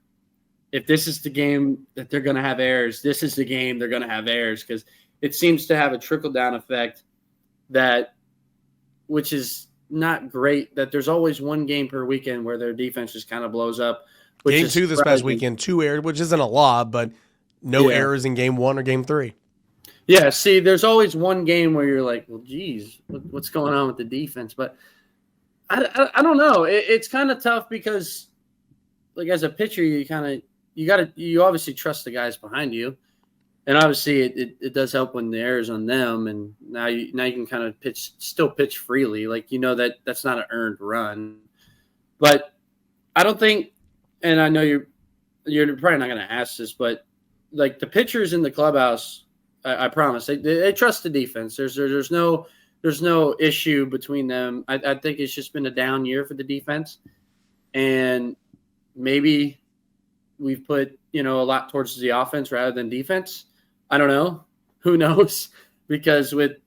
if this is the game that they're going to have errors, this is the game they're going to have errors, because it seems to have a trickle-down effect which is not great, that there's always one game per weekend where their defense just kind of blows up. Game 2 this past weekend, 2 errors, which isn't a lot, but no errors in game 1 or game 3. Yeah, see, there's always one game where you're like, well, geez, what's going on with the defense? But I don't know. It's kind of tough because, like, as a pitcher, you obviously trust the guys behind you, and obviously it does help when the error's on them. And now you can kind of still pitch freely, like that's not an earned run. But I don't think, and I know you're probably not going to ask this, but like the pitchers in the clubhouse, I promise they trust the defense. There's no issue between them. I think it's just been a down year for the defense, and maybe we've put a lot towards the offense rather than defense. I don't know. Who knows? Because with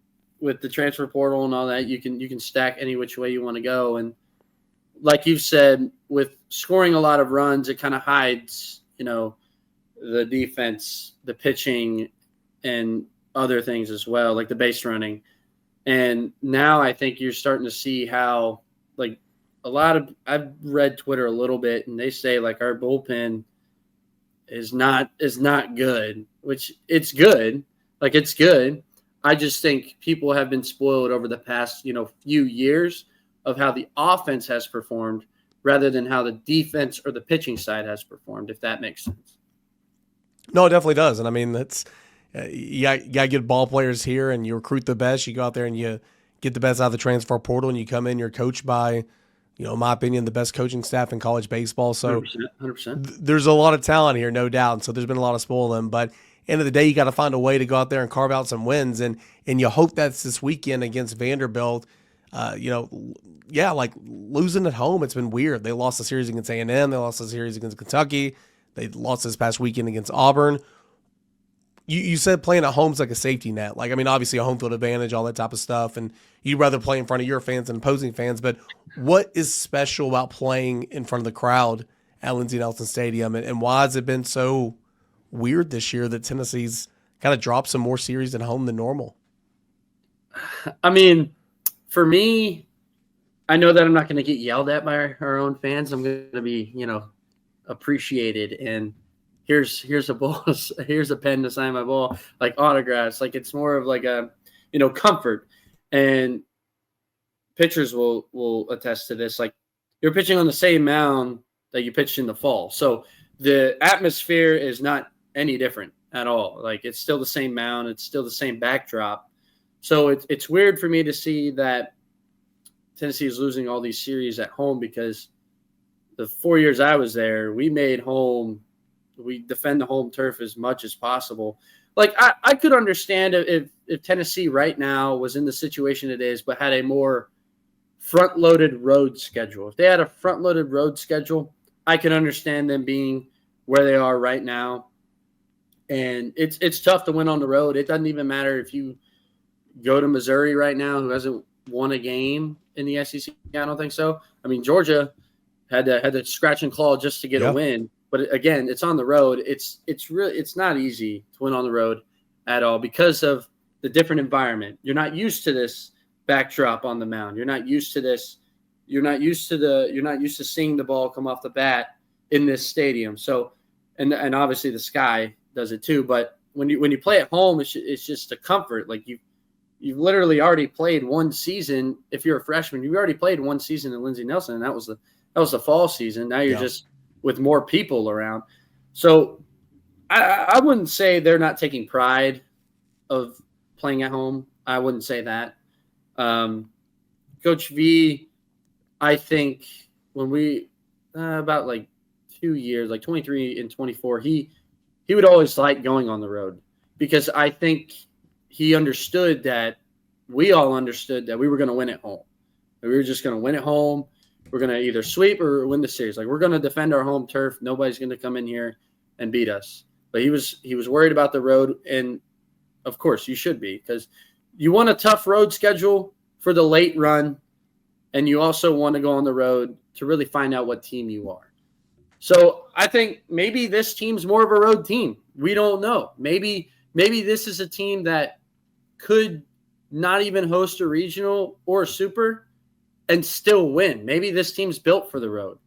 the transfer portal and all that, you can stack any which way you want to go. And like you've said, with scoring a lot of runs, it kind of hides the defense, the pitching, and other things as well, like the base running. And now I think you're starting to see how, like, I've read Twitter a little bit, and they say like our bullpen is not good, which it's good. Like, it's good. I just think people have been spoiled over the past, few years of how the offense has performed rather than how the defense or the pitching side has performed, if that makes sense. No, it definitely does. And I mean, that's you got good ball players here, and you recruit the best. You go out there and you get the best out of the transfer portal, and you come in, you're coached by, in my opinion, the best coaching staff in college baseball. So 100%. There's a lot of talent here, no doubt. So there's been a lot of spoil them. But end of the day, you got to find a way to go out there and carve out some wins. And you hope that's this weekend against Vanderbilt. Like losing at home, it's been weird. They lost the series against A&M. They lost the series against Kentucky. They lost this past weekend against Auburn. You said playing at home's like a safety net. Like, I mean, obviously a home field advantage, all that type of stuff, and you'd rather play in front of your fans than opposing fans. But what is special about playing in front of the crowd at Lindsey Nelson Stadium, and why has it been so weird this year that Tennessee's kind of dropped some more series at home than normal? I mean, for me, I know that I'm not going to get yelled at by our own fans. I'm going to be, appreciated, and here's a ball, here's a pen to sign my ball, like autographs. Like, it's more of like a, comfort. And pitchers will attest to this. Like, you're pitching on the same mound that you pitched in the fall, so the atmosphere is not any different at all. Like, it's still the same mound, it's still the same backdrop. So it's weird for me to see that Tennessee is losing all these series at home, because the 4 years I was there, we defend the home turf as much as possible. Like, I could understand if Tennessee right now was in the situation it is, but had a more front-loaded road schedule. If they had a front-loaded road schedule, I could understand them being where they are right now. And it's tough to win on the road. It doesn't even matter if you go to Missouri right now, who hasn't won a game in the SEC. I don't think so. I mean, Georgia had to scratch and claw just to get a win. But again, it's on the road. It's not easy to win on the road at all because of the different environment. You're not used to this backdrop on the mound. You're not used to this. You're not used to seeing the ball come off the bat in this stadium. So, and obviously the sky does it too. But when you play at home, it's just a comfort. Like, you've literally already played one season. If you're a freshman, you've already played one season in Lindsey Nelson, and that was the fall season. Now you're just with more people around. So I wouldn't say they're not taking pride of playing at home. I wouldn't say that. Coach V, I think when we about like 2 years, like 23 and 24, he would always like going on the road, because I think he understood that we all understood that we were going to win at home. We were just going to win at home. We're going to either sweep or win the series. Like, we're going to defend our home turf. Nobody's going to come in here and beat us. But he was worried about the road, and of course you should be, because you want a tough road schedule for the late run, and you also want to go on the road to really find out what team you are. So I think maybe this team's more of a road team. We don't know. Maybe this is a team that could not even host a regional or a super and still win. Maybe this team's built for the road.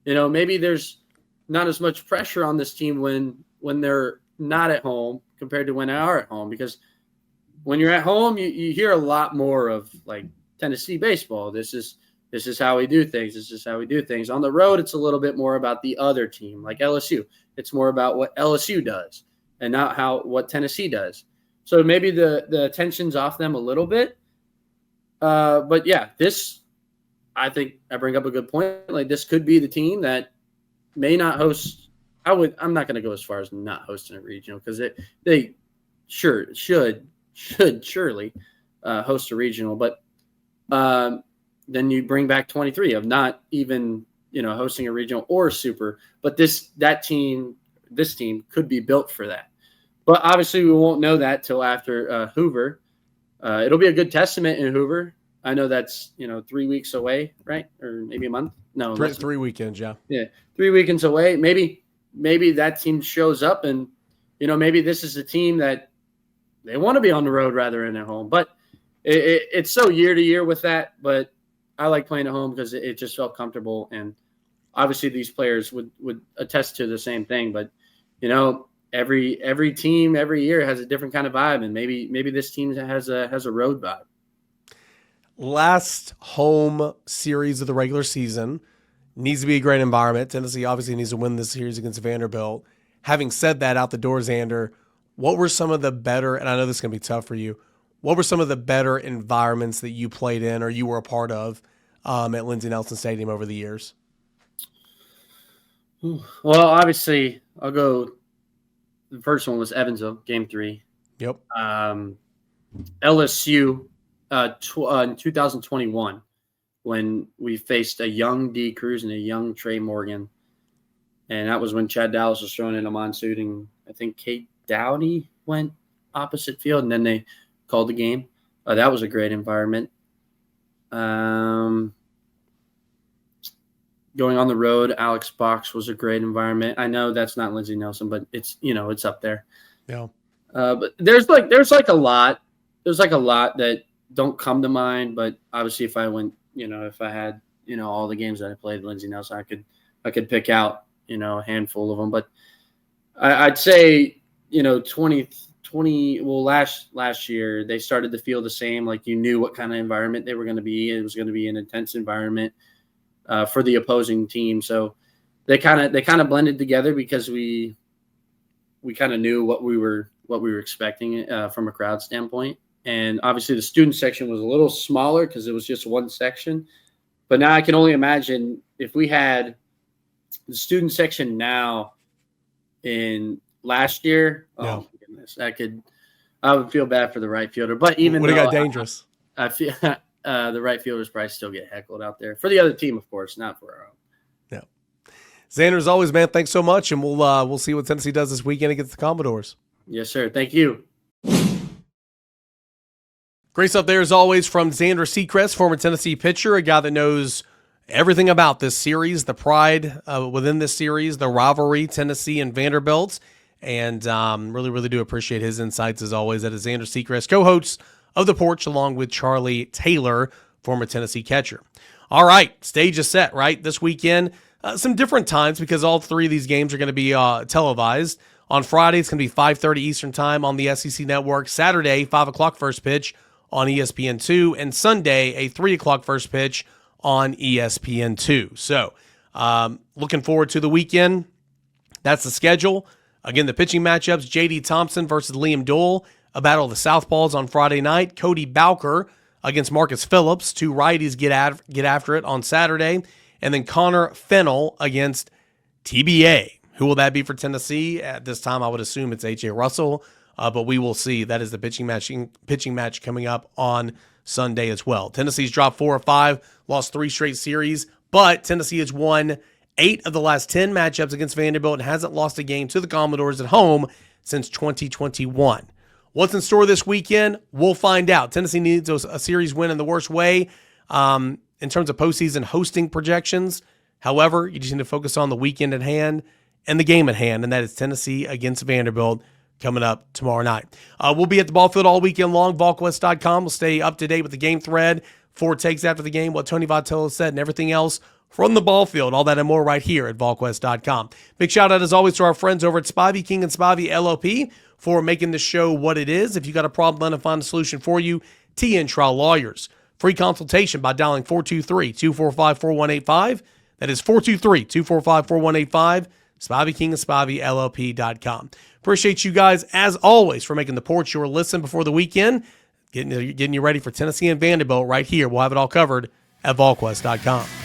Maybe there's not as much pressure on this team when they're not at home compared to when they are at home, because when you're at home, you hear a lot more of like Tennessee baseball. This is how we do things. This is how we do things. On the road, it's a little bit more about the other team, like LSU. It's more about what LSU does and not what Tennessee does. So maybe the attention's off them a little bit. But yeah, I think I bring up a good point. Like, this could be the team that may not host. I'm not going to go as far as not hosting a regional, because they should surely host a regional. But then you bring back 23 of not even hosting a regional or a super. But this team could be built for that. But obviously we won't know that till after Hoover. It'll be a good testament in Hoover. I know that's 3 weeks away, right? Or maybe a month. No, three weekends. Yeah. 3 weekends away. Maybe that team shows up, and maybe this is a team that they want to be on the road rather than at home. But it's so year to year with that. But I like playing at home because it just felt comfortable, and obviously these players would attest to the same thing. But every team every year has a different kind of vibe, and maybe this team has a road vibe. Last home series of the regular season needs to be a great environment. Tennessee obviously needs to win this series against Vanderbilt. Having said that, out the door, Xander, what were some of the better, and I know this is going to be tough for you, what were some of the better environments that you played in or you were a part of at Lindsey Nelson Stadium over the years? Well, obviously, I'll go. The first one was Evansville, Game 3. Yep. LSU in 2021, when we faced a young D. Cruz and a young Trey Morgan. And that was when Chad Dallas was throwing in a monsoon, and I think Kate Dowdy went opposite field, and then they called the game. That was a great environment. Going on the road, Alex Box was a great environment. I know that's not Lindsey Nelson, but it's it's up there. Yeah. But there's a lot that don't come to mind. But obviously, if I went, if I had all the games that I played Lindsey Nelson, I could pick out a handful of them. But I'd say 2020. Well, last year they started to feel the same. Like, you knew what kind of environment they were going to be. It was going to be an intense environment for the opposing team. So they kind of blended together because we kind of knew what we were expecting from a crowd standpoint. And obviously the student section was a little smaller because it was just one section. But now I can only imagine if we had the student section now in last year. Oh, yeah. My goodness. I would feel bad for the right fielder. But even would have got dangerous. I feel the right fielders probably still get heckled out there. For the other team, of course, not for our own. Yeah. Xander, as always, man, thanks so much. And we'll see what Tennessee does this weekend against the Commodores. Yes, sir. Thank you. Great stuff there, as always, from Xander Sechrist, former Tennessee pitcher, a guy that knows everything about this series, the pride within this series, the rivalry, Tennessee and Vanderbilt. And really, really do appreciate his insights, as always. That is Xander Sechrist, co-host of The Porch, along with Charlie Taylor, former Tennessee catcher. All right, stage is set, right? This weekend, some different times because all three of these games are going to be televised. On Friday, it's going to be 5:30 Eastern Time on the SEC Network. Saturday, 5 o'clock first pitch on ESPN2, and Sunday, a 3 o'clock first pitch on ESPN2. So, looking forward to the weekend. That's the schedule. Again, the pitching matchups, J.D. Thompson versus Liam Doyle, a battle of the Southpaws on Friday night. Cody Bowker against Marcus Phillips. Two righties get after it on Saturday. And then Connor Fennell against TBA. Who will that be for Tennessee? At this time, I would assume it's A.J. Russell. But we will see. That is the pitching match coming up on Sunday as well. Tennessee's dropped 4 of 5, lost 3 straight series, but Tennessee has won 8 of the last 10 matchups against Vanderbilt and hasn't lost a game to the Commodores at home since 2021. What's in store this weekend? We'll find out. Tennessee needs a series win in the worst way in terms of postseason hosting projections. However, you just need to focus on the weekend at hand and the game at hand, and that is Tennessee against Vanderbilt coming up tomorrow night. We'll be at the ball field all weekend long. Volquest.com will stay up to date with the game thread, 4 takes after the game, what Tony Vitello said, and everything else from the ball field. All that and more right here at Volquest.com. Big shout out, as always, to our friends over at Spivey, King and Spivey LLP for making the show what it is. If you got a problem, let them find a solution for you. TN Trial Lawyers. Free consultation by dialing 423-245-4185. That is 423-245-4185. Spivey, King and Spivey LLP.com. Appreciate you guys, as always, for making the Porch your listen before the weekend. Getting you ready for Tennessee and Vanderbilt right here. We'll have it all covered at Volquest.com.